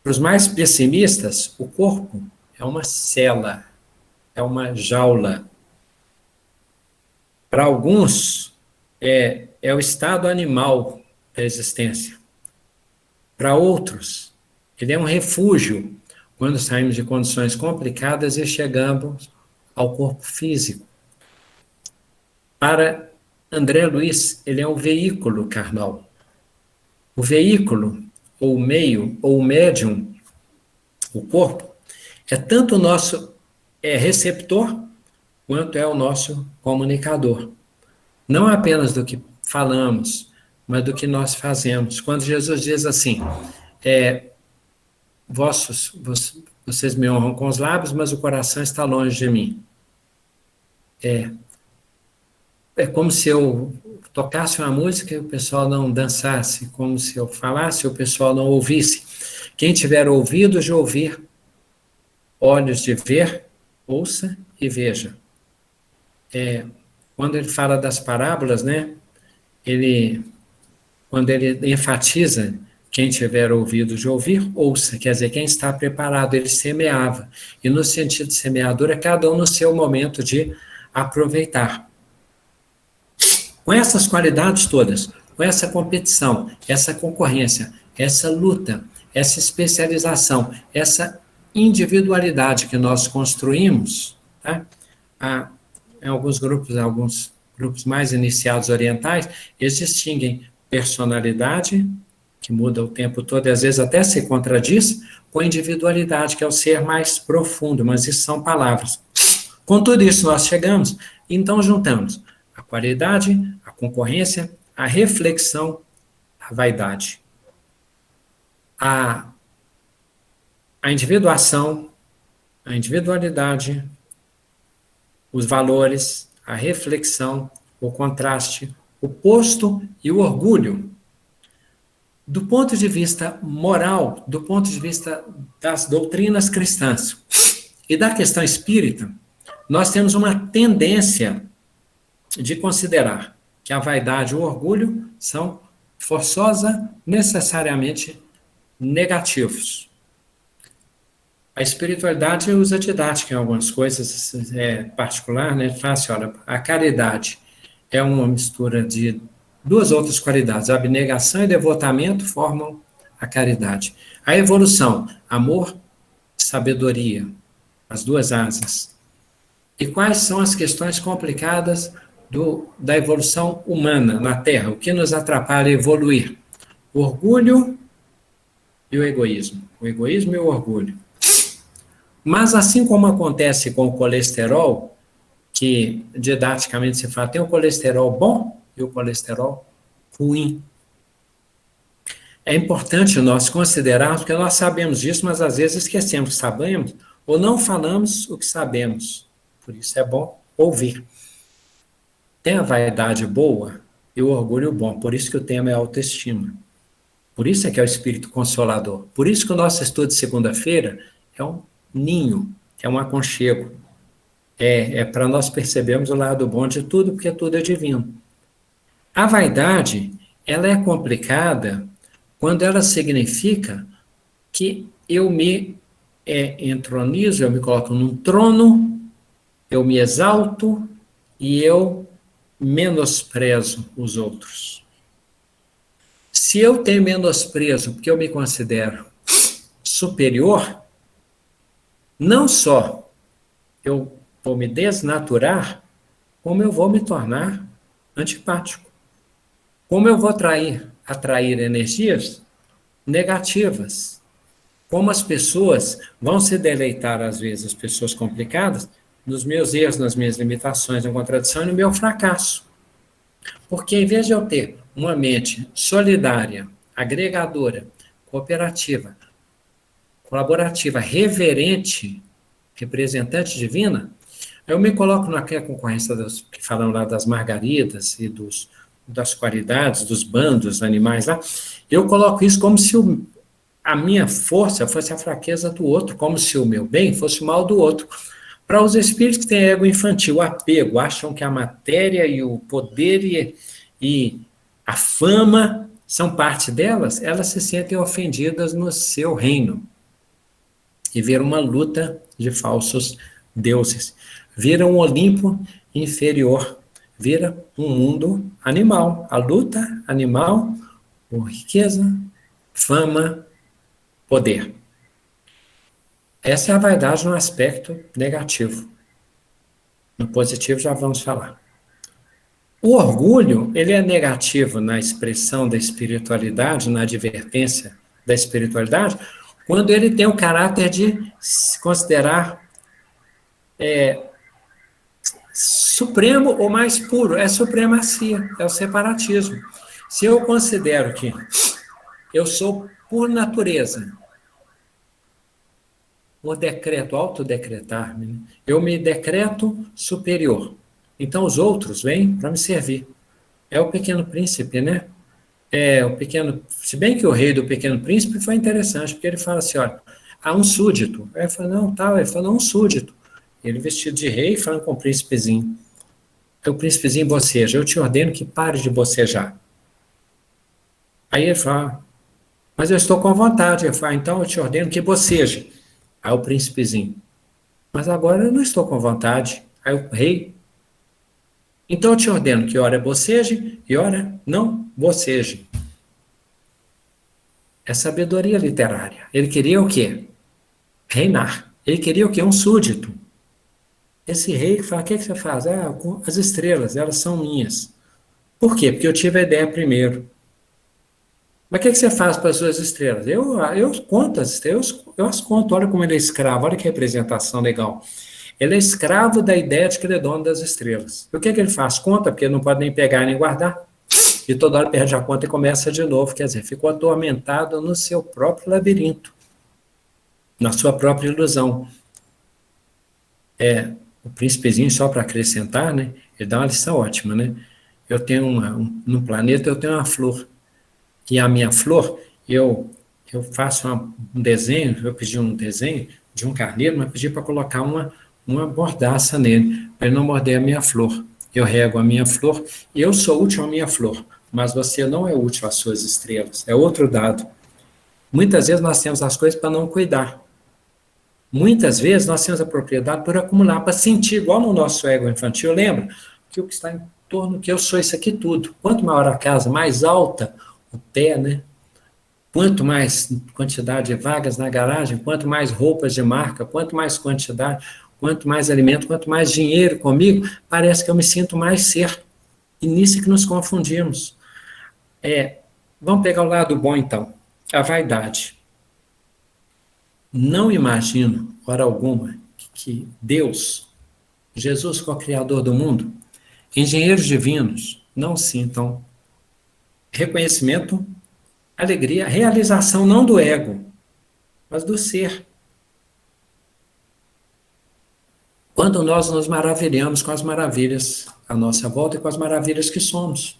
Para os mais pessimistas, o corpo é uma cela, é uma jaula. Para alguns, é o estado animal da existência. Para outros, ele é um refúgio quando saímos de condições complicadas e chegamos ao corpo físico. Para André Luiz, ele é um veículo carnal. O veículo, ou o meio, ou o médium, o corpo, é tanto o nosso receptor, quanto é o nosso comunicador. Não apenas do que falamos, mas do que nós fazemos. Quando Jesus diz assim, vocês me honram com os lábios, mas o coração está longe de mim. É como se eu tocasse uma música e o pessoal não dançasse, como se eu falasse e o pessoal não ouvisse. Quem tiver ouvidos de ouvir, olhos de ver, ouça e veja. Quando ele fala das parábolas, né, quando ele enfatiza quem tiver ouvido de ouvir, ouça, quer dizer, quem está preparado, ele semeava. E no sentido de semeadura, cada um no seu momento de aproveitar. Com essas qualidades todas, com essa competição, essa concorrência, essa luta, essa especialização, essa individualidade que nós construímos, tá? Em alguns grupos mais iniciados orientais, eles distinguem personalidade, que muda o tempo todo e às vezes até se contradiz, com individualidade, que é o ser mais profundo, mas isso são palavras. Com tudo isso nós chegamos, então juntamos a qualidade, a concorrência, a reflexão, a vaidade. A individuação, a individualidade, os valores, a reflexão, o contraste, o posto e o orgulho. Do ponto de vista moral, do ponto de vista das doutrinas cristãs e da questão espírita, nós temos uma tendência de considerar que a vaidade e o orgulho são necessariamente negativos. A espiritualidade usa didática em algumas coisas, particular, né? Fácil, olha, a caridade é uma mistura de duas outras qualidades, a abnegação e devotamento formam a caridade. A evolução, amor e sabedoria, as duas asas. E quais são as questões complicadas da evolução humana na Terra? O que nos atrapalha a evoluir? O orgulho e o egoísmo. O egoísmo e o orgulho. Mas assim como acontece com o colesterol, que didaticamente se fala, tem o colesterol bom e o colesterol ruim. É importante nós considerarmos, porque nós sabemos disso, mas às vezes esquecemos que sabemos, ou não falamos o que sabemos. Por isso é bom ouvir. Tem a vaidade boa e o orgulho bom. Por isso que o tema é autoestima. Por isso é que é o Espírito Consolador. Por isso que o nosso estudo de segunda-feira é um ninho, é um aconchego. É para nós percebermos o lado bom de tudo, porque tudo é divino. A vaidade, ela é complicada quando ela significa que eu me entronizo, eu me coloco num trono, eu me exalto e eu menosprezo os outros. Se eu tenho menosprezo porque eu me considero superior, não só eu vou me desnaturar, como eu vou me tornar antipático. Como eu vou atrair energias negativas. Como as pessoas vão se deleitar, às vezes, as pessoas complicadas, nos meus erros, nas minhas limitações, na contradição e no meu fracasso. Porque em vez de eu ter uma mente solidária, agregadora, cooperativa, colaborativa, reverente, representante divina, eu me coloco naquela concorrência que falam lá das margaridas e das qualidades, dos bandos animais lá. Eu coloco isso como se a minha força fosse a fraqueza do outro, como se o meu bem fosse o mal do outro. Para os espíritos que têm ego infantil, apego, acham que a matéria e o poder e a fama são parte delas, elas se sentem ofendidas no seu reino. E viram uma luta de falsos deuses. Vira um Olimpo inferior. Vira um mundo animal. A luta animal por riqueza, fama, poder. Essa é a vaidade no aspecto negativo. No positivo já vamos falar. O orgulho, ele é negativo na expressão da espiritualidade, na advertência da espiritualidade, quando ele tem o caráter de se considerar supremo ou mais puro. É supremacia, é o separatismo. Se eu considero que eu sou, por natureza, o decreto, autodecretar-me, né? Eu me decreto superior. Então os outros vêm para me servir. É o Pequeno Príncipe, né? Se bem que o rei do Pequeno Príncipe foi interessante, porque ele fala assim, olha, há um súdito. Aí ele fala, não, tal, ele fala, não, um súdito. Ele vestido de rei, falando com o príncipezinho. Aí o príncipezinho boceja, eu te ordeno que pare de bocejar. Aí ele fala, mas eu estou com vontade. Ele fala, então eu te ordeno que boceje. Aí o príncipezinho, mas agora eu não estou com vontade. Aí o rei, então eu te ordeno que ora boceje e ora não boceje. É sabedoria literária. Ele queria o quê? Reinar. Ele queria o quê? Um súdito. Esse rei que fala, o que você faz? As estrelas, elas são minhas. Por quê? Porque eu tive a ideia primeiro. Mas o que você faz para as suas estrelas? Eu conto as estrelas, eu as conto. Olha como ele é escravo, olha que representação legal. Ele é escravo da ideia de que ele é dono das estrelas. E o que ele faz? Conta, porque ele não pode nem pegar nem guardar. E toda hora perde a conta e começa de novo. Quer dizer, ficou atormentado no seu próprio labirinto, na sua própria ilusão. O príncipezinho, só para acrescentar, né? Ele dá uma lição ótima, né? Eu tenho no planeta eu tenho uma flor. E a minha flor, eu faço um desenho, eu pedi um desenho de um carneiro, mas pedi para colocar uma bordaça nele, para ele não morder a minha flor. Eu rego a minha flor, e eu sou útil à minha flor, mas você não é útil às suas estrelas. É outro dado. Muitas vezes nós temos as coisas para não cuidar. Muitas vezes nós temos a propriedade por acumular, para sentir, igual no nosso ego infantil, lembra? Que o que está em torno, que eu sou isso aqui tudo. Quanto maior a casa, mais alta o pé, né? Quanto mais quantidade de vagas na garagem, quanto mais roupas de marca, quanto mais quantidade, quanto mais alimento, quanto mais dinheiro comigo, parece que eu me sinto mais ser. E nisso é que nos confundimos. Vamos pegar o lado bom, então. A vaidade. Não imagino, hora alguma, que Deus, Jesus, co-criador do mundo, engenheiros divinos, não sintam reconhecimento, alegria, realização não do ego, mas do ser. Quando nós nos maravilhamos com as maravilhas à nossa volta e com as maravilhas que somos.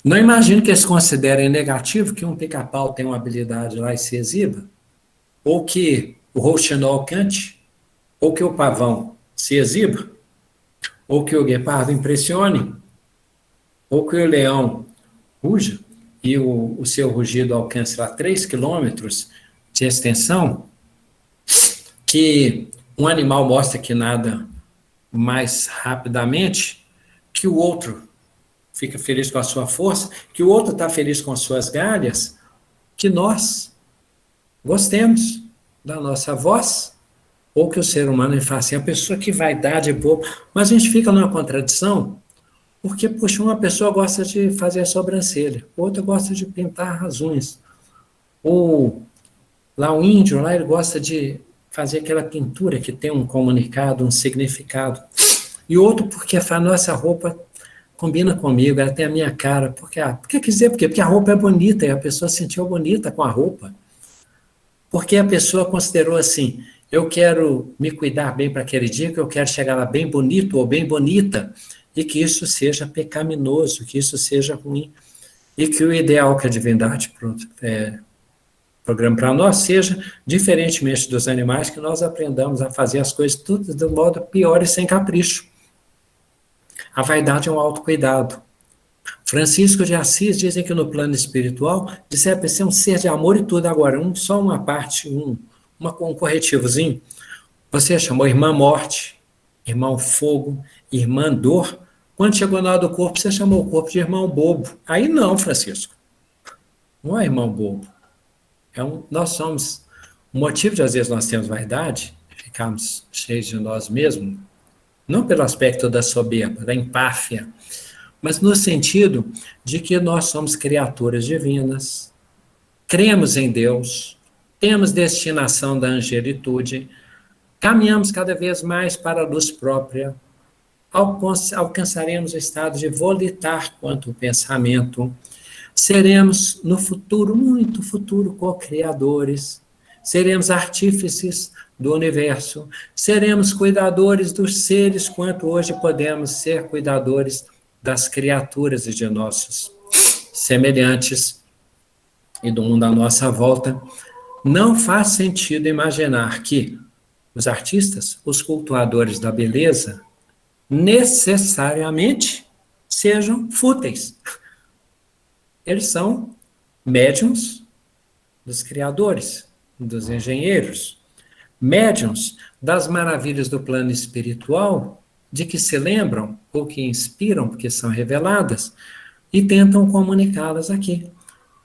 Não imagino que eles considerem negativo que um pica-pau tenha uma habilidade lá e se exiba, ou que o rouxinol cante, ou que o pavão se exiba, ou que o guepardo impressione, ou que o leão ruja e o seu rugido alcance lá 3 quilômetros de extensão, que um animal mostra que nada mais rapidamente, que o outro fica feliz com a sua força, que o outro está feliz com as suas galhas, que nós gostemos da nossa voz, ou que o ser humano fala assim, a pessoa que vai dar de boa, mas a gente fica numa contradição, porque, puxa, uma pessoa gosta de fazer a sobrancelha, outra gosta de pintar as unhas, ou lá o índio, lá ele gosta de fazer aquela pintura que tem um comunicado, um significado, e outro porque a nossa roupa combina comigo, ela tem a minha cara, porque quer dizer por quê? Porque a roupa é bonita e a pessoa se sentiu bonita com a roupa. Porque a pessoa considerou assim, eu quero me cuidar bem para aquele dia, que eu quero chegar lá bem bonito ou bem bonita, e que isso seja pecaminoso, que isso seja ruim, e que o ideal que a divindade programa para nós seja, diferentemente dos animais, que nós aprendamos a fazer as coisas tudo do modo pior e sem capricho. A vaidade é um autocuidado. Francisco de Assis dizem que no plano espiritual, disseram para ser um ser de amor e tudo. Agora, só uma parte, um corretivozinho. Você chamou irmã morte, irmão fogo, irmã dor. Quando chegou na hora do corpo, você chamou o corpo de irmão bobo. Aí não, Francisco. Não é irmão bobo. Nós somos... O motivo de, às vezes, nós temos vaidade, ficarmos cheios de nós mesmos, não pelo aspecto da soberba, da empáfia, mas no sentido de que nós somos criaturas divinas, cremos em Deus, temos destinação da angelitude, caminhamos cada vez mais para a luz própria, alcançaremos o estado de volitar quanto o pensamento, seremos no futuro, muito futuro, co-criadores, seremos artífices do universo, seremos cuidadores dos seres, quanto hoje podemos ser cuidadores das criaturas e de nossos semelhantes e do mundo à nossa volta. Não faz sentido imaginar que os artistas, os cultuadores da beleza, necessariamente sejam fúteis. Eles são médiuns dos criadores, dos engenheiros, médiuns das maravilhas do plano espiritual, de que se lembram ou que inspiram, porque são reveladas, e tentam comunicá-las aqui.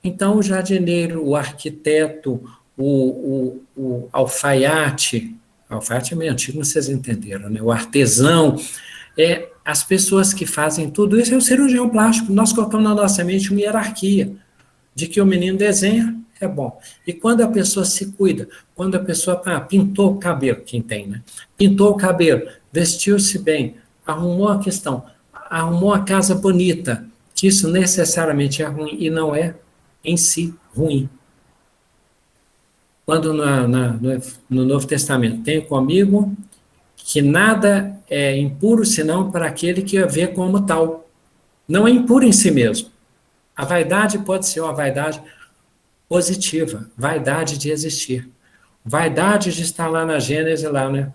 Então, o jardineiro, o arquiteto, o alfaiate é meio antigo, vocês entenderam, né? O artesão, as pessoas que fazem tudo isso é o cirurgião plástico. Nós colocamos na nossa mente uma hierarquia de que o menino desenha, é bom. E quando a pessoa se cuida, quando a pessoa pintou o cabelo, quem tem, né? Pintou o cabelo, vestiu-se bem, arrumou a questão, arrumou a casa bonita, que isso necessariamente é ruim, e não é em si ruim. Quando no Novo Testamento tem comigo que nada é impuro senão para aquele que a vê como tal. Não é impuro em si mesmo. A vaidade pode ser uma vaidade positiva, vaidade de existir, vaidade de estar lá na Gênesis, lá, né?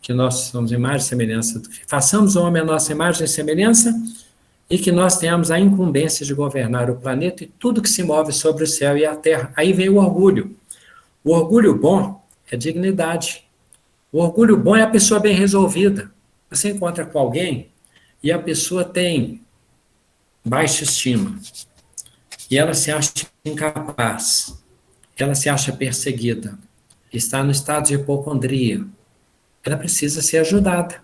Que nós somos imagem e semelhança, façamos o homem a nossa imagem e semelhança, e que nós tenhamos a incumbência de governar o planeta e tudo que se move sobre o céu e a terra. Aí vem o orgulho. O orgulho bom é dignidade. O orgulho bom é a pessoa bem resolvida. Você encontra com alguém e a pessoa tem baixa estima, e ela se acha incapaz, ela se acha perseguida, está no estado de hipocondria, ela precisa ser ajudada.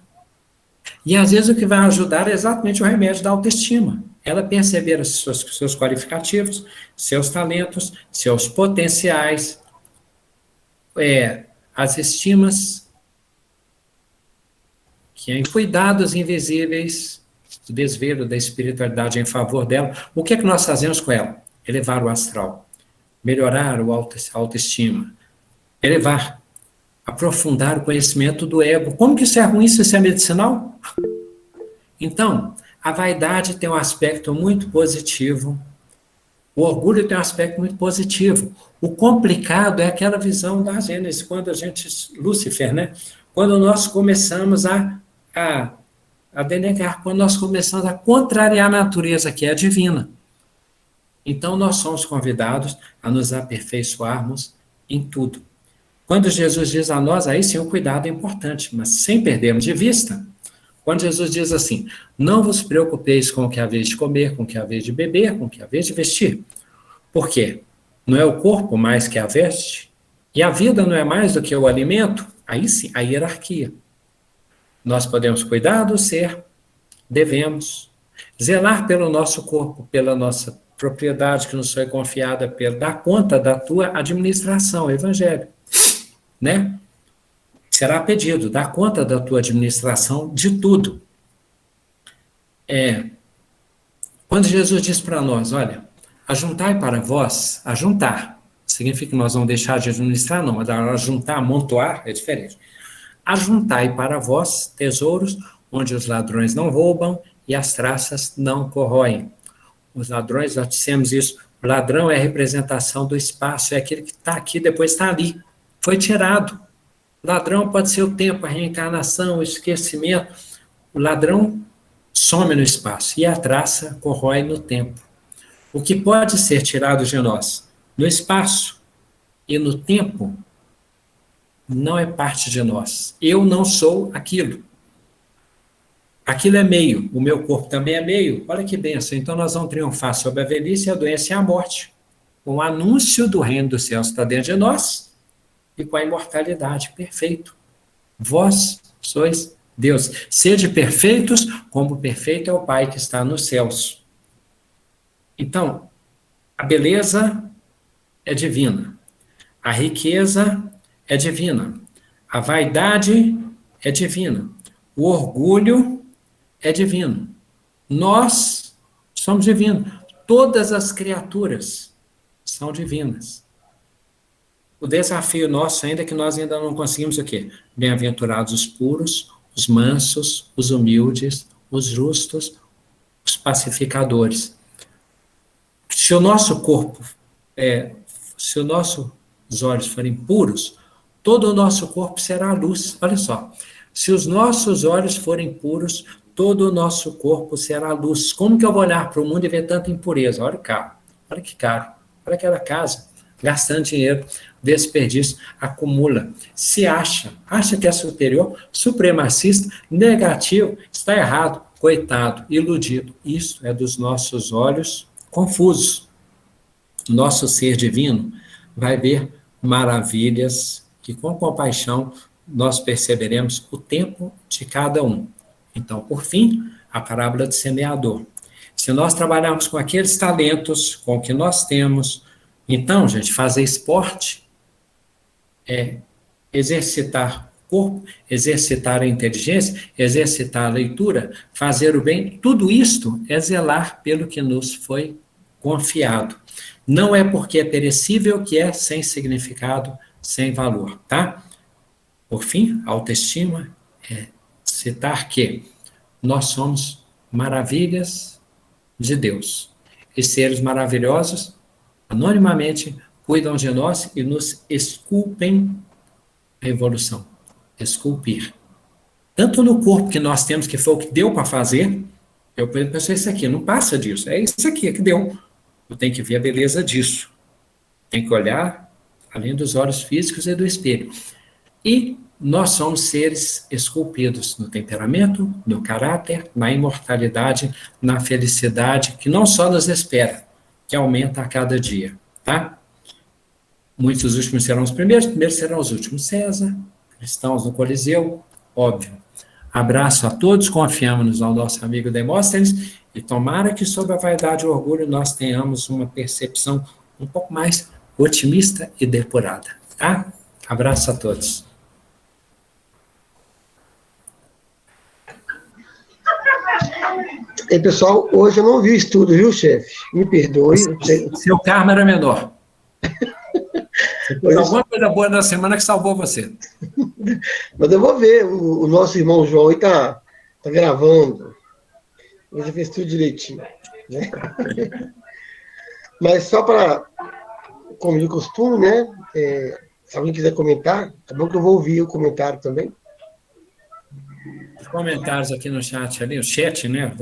E às vezes o que vai ajudar é exatamente o remédio da autoestima. Ela perceber os seus qualificativos, seus talentos, seus potenciais, as estimas, que é cuidados invisíveis, o desvelo da espiritualidade em favor dela. O que é que nós fazemos com ela? Elevar o astral, melhorar a autoestima, elevar, aprofundar o conhecimento do ego. Como que isso é ruim se isso é medicinal? Então, a vaidade tem um aspecto muito positivo, o orgulho tem um aspecto muito positivo. O complicado é aquela visão da Gênesis, quando a gente, Lúcifer, né? Quando nós começamos a denegar, quando nós começamos a contrariar a natureza que é divina. Então, nós somos convidados a nos aperfeiçoarmos em tudo. Quando Jesus diz a nós, aí sim o cuidado é importante, mas sem perdermos de vista, quando Jesus diz assim, não vos preocupeis com o que haveis de comer, com o que haveis de beber, com o que haveis de vestir. Por quê? Não é o corpo mais que a veste? E a vida não é mais do que o alimento? Aí sim, a hierarquia. Nós podemos cuidar do ser, devemos zelar pelo nosso corpo, pela nossa propriedade que nos foi confiada, dar conta da tua administração, evangelho, né? Será pedido, dar conta da tua administração de tudo. Quando Jesus diz para nós, olha, ajuntai para vós, ajuntar, significa que nós vamos deixar de administrar, não, mas ajuntar, amontoar, é diferente. Ajuntai para vós tesouros onde os ladrões não roubam e as traças não corroem. Os ladrões, nós dissemos isso, o ladrão é a representação do espaço, é aquele que está aqui, depois está ali. Foi tirado. O ladrão pode ser o tempo, a reencarnação, o esquecimento. O ladrão some no espaço e a traça corrói no tempo. O que pode ser tirado de nós no espaço e no tempo não é parte de nós. Eu não sou aquilo. Aquilo é meio, o meu corpo também é meio. Olha que bênção. Então nós vamos triunfar sobre a velhice, a doença e a morte. O anúncio do reino dos céus está dentro de nós e com a imortalidade. Perfeito. Vós sois Deus. Sede perfeitos, como perfeito é o Pai que está nos céus. Então, a beleza é divina. A riqueza é divina. A vaidade é divina. O orgulho é divino. Nós somos divinos. Todas as criaturas são divinas. O desafio nosso, ainda que nós ainda não conseguimos o quê? Bem-aventurados os puros, os mansos, os humildes, os justos, os pacificadores. Se o nosso corpo, se os nossos olhos forem puros, todo o nosso corpo será luz. Olha só, se os nossos olhos forem puros, todo o nosso corpo será luz. Como que eu vou olhar para o mundo e ver tanta impureza? Olha o carro, olha que caro, olha aquela casa, gastando dinheiro, desperdício, acumula, se acha que é superior, supremacista, negativo, está errado, coitado, iludido. Isso é dos nossos olhos confusos. Nosso ser divino vai ver maravilhas que com compaixão nós perceberemos o tempo de cada um. Então, por fim, a parábola do semeador. Se nós trabalharmos com aqueles talentos, com o que nós temos, então, gente, fazer esporte é exercitar o corpo, exercitar a inteligência, exercitar a leitura, fazer o bem, tudo isto é zelar pelo que nos foi confiado. Não é porque é perecível que é sem significado, sem valor, tá? Por fim, a autoestima é citar que nós somos maravilhas de Deus. E seres maravilhosos, anonimamente, cuidam de nós e nos esculpem a evolução. Esculpir. Tanto no corpo que nós temos, que foi o que deu para fazer, eu penso, isso aqui, não passa disso, é isso aqui que deu. Eu tenho que ver a beleza disso. Tem que olhar além dos olhos físicos e do espelho. E nós somos seres esculpidos no temperamento, no caráter, na imortalidade, na felicidade, que não só nos espera, que aumenta a cada dia, tá? Muitos dos últimos serão os primeiros serão os últimos. César, cristãos no Coliseu, óbvio. Abraço a todos, confiamos ao nosso amigo Demóstenes, e tomara que sobre a vaidade e o orgulho nós tenhamos uma percepção um pouco mais otimista e depurada, tá? Abraço a todos. E pessoal, hoje eu não vi isso tudo, viu, chefe? Me perdoe. Seu karma era menor. Você fez alguma coisa boa na semana que salvou você. Mas eu vou ver, o nosso irmão João aí tá gravando. Ele já fez tudo direitinho. Né? Mas só para, como de costume, né? Se alguém quiser comentar, tá bom que eu vou ouvir o comentário também. Os comentários aqui no chat, ali, o chat, né?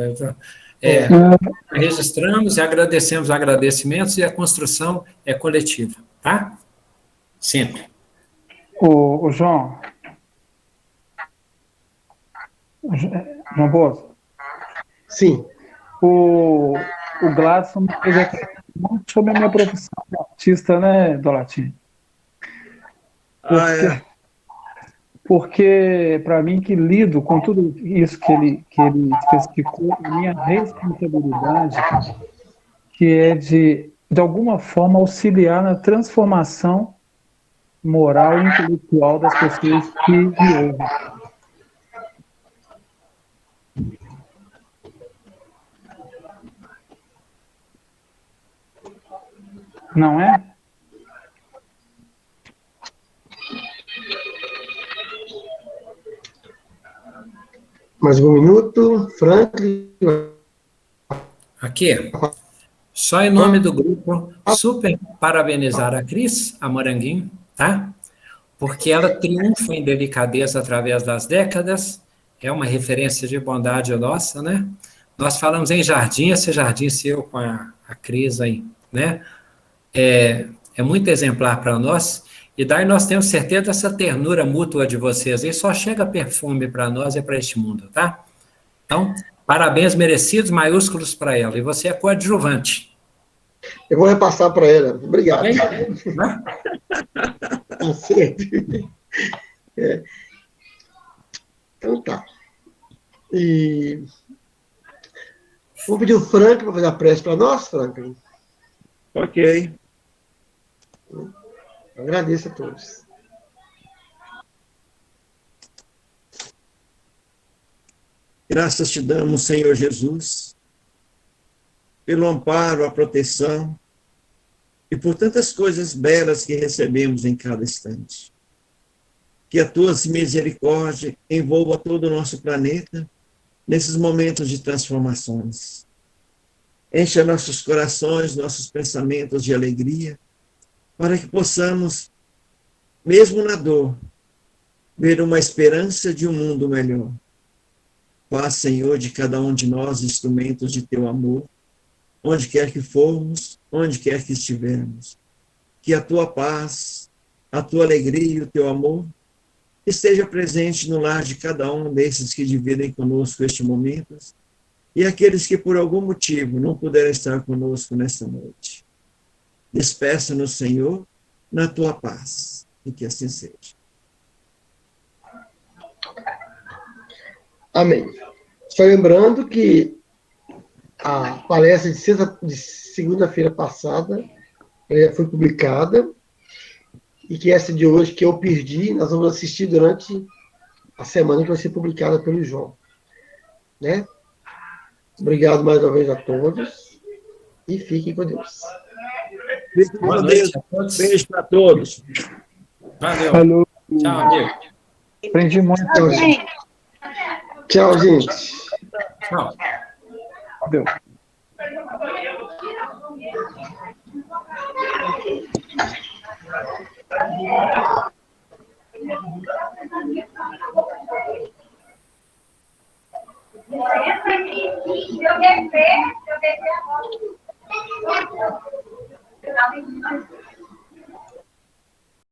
Registramos e agradecemos agradecimentos e a construção é coletiva, tá? Sempre. O João. João Bosco. Sim. O Gladson me fez aqui muito sobre a minha profissão de artista, né, Dolatinho? Porque para mim, que lido com tudo isso que ele especificou, a minha responsabilidade, que é de alguma forma, auxiliar na transformação moral e intelectual das pessoas que me ouvem. Não é? Mais um minuto. Franklin. Aqui. Só em nome do grupo, super parabenizar a Cris, a Moranguinho, tá? Porque ela triunfa em delicadeza através das décadas, é uma referência de bondade nossa, né? Nós falamos em jardim, esse jardim seu com a Cris aí, né? É muito exemplar para nós, e daí nós temos certeza dessa ternura mútua de vocês, e só chega perfume para nós e para este mundo, tá? Então, parabéns merecidos, maiúsculos para ela, e você é coadjuvante. Eu vou repassar para ela. Obrigado. Tá certo. Então tá. E vou pedir o Franklin para fazer a prece para nós, Franklin. Ok. Agradeço a todos. Graças te damos, Senhor Jesus, pelo amparo, a proteção e por tantas coisas belas que recebemos em cada instante. Que a tua misericórdia envolva todo o nosso planeta nesses momentos de transformações. Encha nossos corações, nossos pensamentos de alegria, para que possamos, mesmo na dor, ver uma esperança de um mundo melhor. Faz, Senhor, de cada um de nós instrumentos de teu amor, onde quer que formos, onde quer que estivermos. Que a tua paz, a tua alegria e o teu amor esteja presente no lar de cada um desses que dividem conosco este momento e aqueles que por algum motivo não puderam estar conosco nesta noite. Despeça-nos, Senhor, na tua paz, e que assim seja. Amém. Só lembrando que a palestra de segunda-feira passada já foi publicada e que essa de hoje, que eu perdi, nós vamos assistir durante a semana, que vai ser publicada pelo João. Né? Obrigado mais uma vez a todos e fiquem com Deus. Boa noite a todos. Beijo para todos. Valeu. Falou. Tchau, amigo. Aprendi muito. Tchau, gente. Tchau, gente. Tchau. Deu. Eu quero ver a foto.